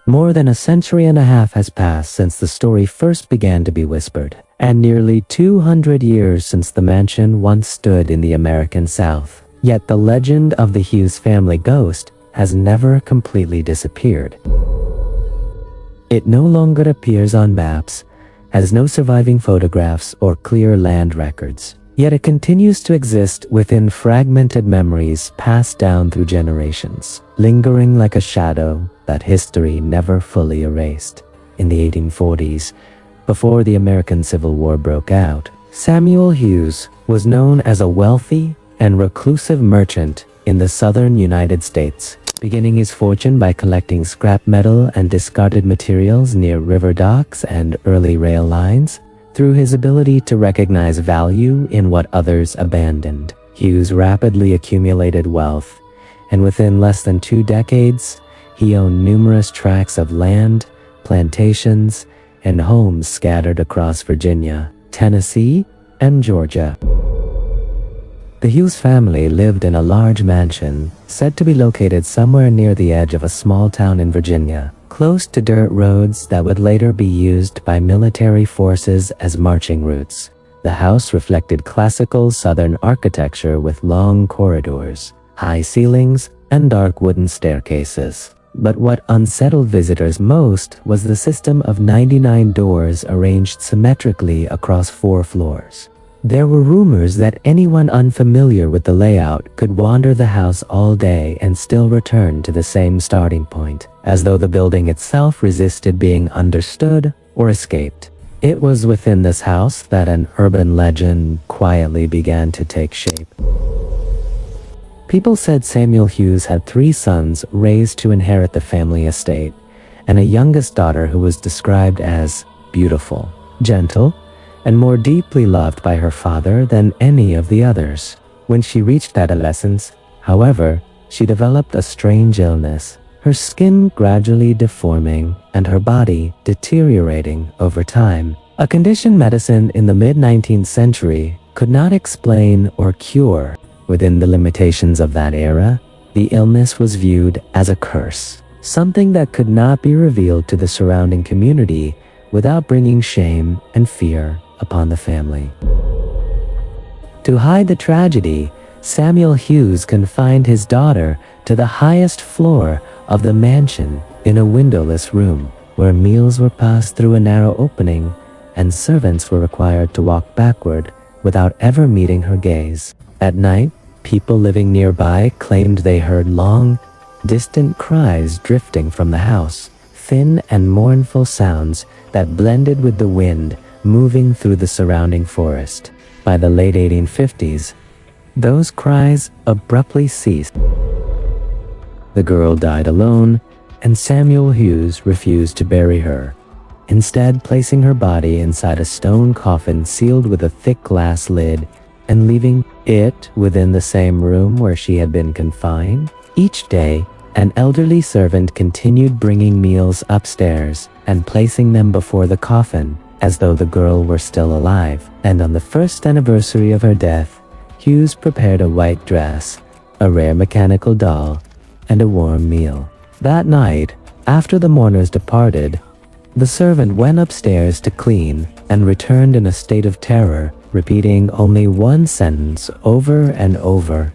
More than a century and a half has passed since the story first began to be whispered, and nearly 200 years since the mansion once stood in the American South. Yet the legend of the Hughes family ghost has never completely disappeared. It no longer appears on maps, has no surviving photographs or clear land records. Yet it continues to exist within fragmented memories passed down through generations, lingering like a shadow that history never fully erased. In the 1840s, before the American Civil War broke out, Samuel Hughes was known as a wealthy and reclusive merchant in the southern United States, beginning his fortune by collecting scrap metal and discarded materials near river docks and early rail lines. Through his ability to recognize value in what others abandoned, Hughes rapidly accumulated wealth, and within less than 2 decades, he owned numerous tracts of land, plantations, and homes scattered across Virginia, Tennessee, and Georgia. The Hughes family lived in a large mansion, said to be located somewhere near the edge of a small town in Virginia, close to dirt roads that would later be used by military forces as marching routes. The house reflected classical Southern architecture with long corridors, high ceilings, and dark wooden staircases. But what unsettled visitors most was the system of 99 doors arranged symmetrically across 4 floors. There were rumors that anyone unfamiliar with the layout could wander the house all day and still return to the same starting point, as though the building itself resisted being understood or escaped. It was within this house that an urban legend quietly began to take shape. People said Samuel Hughes had 3 sons raised to inherit the family estate, and a youngest daughter who was described as beautiful, gentle, and more deeply loved by her father than any of the others. When she reached adolescence, however, she developed a strange illness, her skin gradually deforming and her body deteriorating over time. A condition medicine in the mid-19th century could not explain or cure. Within the limitations of that era, the illness was viewed as a curse, something that could not be revealed to the surrounding community without bringing shame and fear upon the family. To hide the tragedy, Samuel Hughes confined his daughter to the highest floor of the mansion in a windowless room, where meals were passed through a narrow opening and servants were required to walk backward without ever meeting her gaze. At night, people living nearby claimed they heard long, distant cries drifting from the house, thin and mournful sounds that blended with the wind moving through the surrounding forest. By the late 1850s, those cries abruptly ceased. The girl died alone, and Samuel Hughes refused to bury her, instead placing her body inside a stone coffin sealed with a thick glass lid and leaving it within the same room where she had been confined. Each day, an elderly servant continued bringing meals upstairs and placing them before the coffin, as though the girl were still alive. And on the first anniversary of her death, Hughes prepared a white dress, a rare mechanical doll, and a warm meal. That night, after the mourners departed, the servant went upstairs to clean and returned in a state of terror, repeating only one sentence over and over,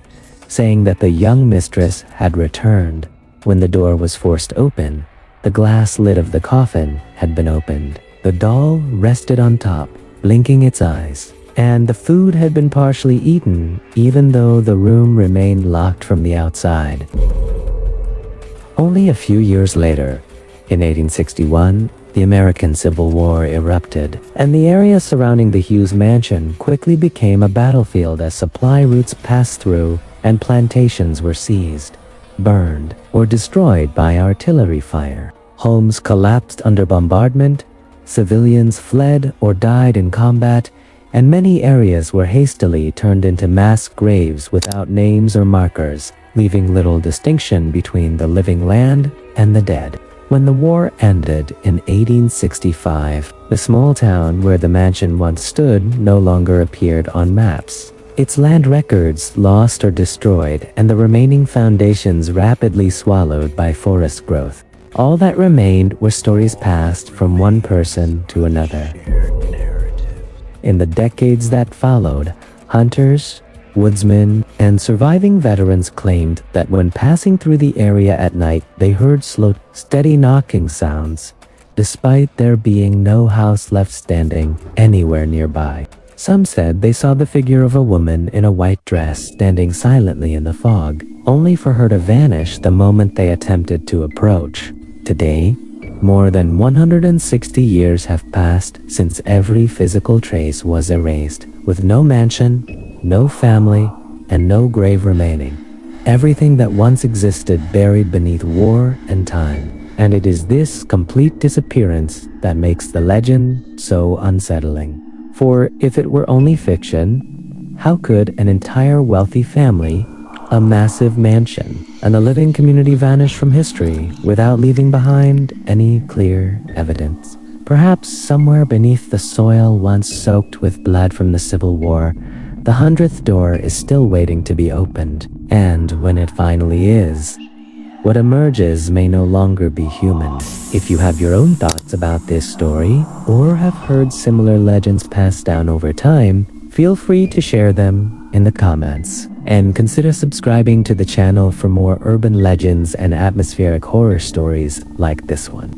saying that the young mistress had returned. When the door was forced open, the glass lid of the coffin had been opened. The doll rested on top, blinking its eyes, and the food had been partially eaten, even though the room remained locked from the outside. Only a few years later, in 1861, the American Civil War erupted, and the area surrounding the Hughes mansion quickly became a battlefield as supply routes passed through and plantations were seized, burned, or destroyed by artillery fire. Homes collapsed under bombardment, civilians fled or died in combat, and many areas were hastily turned into mass graves without names or markers, leaving little distinction between the living land and the dead. When the war ended in 1865, the small town where the mansion once stood no longer appeared on maps. Its land records lost or destroyed, and the remaining foundations rapidly swallowed by forest growth. All that remained were stories passed from one person to another. In the decades that followed, hunters, woodsmen, and surviving veterans claimed that when passing through the area at night, they heard slow, steady knocking sounds, despite there being no house left standing anywhere nearby. Some said they saw the figure of a woman in a white dress standing silently in the fog, only for her to vanish the moment they attempted to approach. Today, more than 160 years have passed since every physical trace was erased, with no mansion, no family, and no grave remaining. Everything that once existed buried beneath war and time. And it is this complete disappearance that makes the legend so unsettling. For if it were only fiction, how could an entire wealthy family, a massive mansion, and a living community vanish from history without leaving behind any clear evidence? Perhaps somewhere beneath the soil once soaked with blood from the Civil War, the 100th door is still waiting to be opened. And when it finally is, what emerges may no longer be human. If you have your own thoughts about this story, or have heard similar legends passed down over time, feel free to share them in the comments. And consider subscribing to the channel for more urban legends and atmospheric horror stories like this one.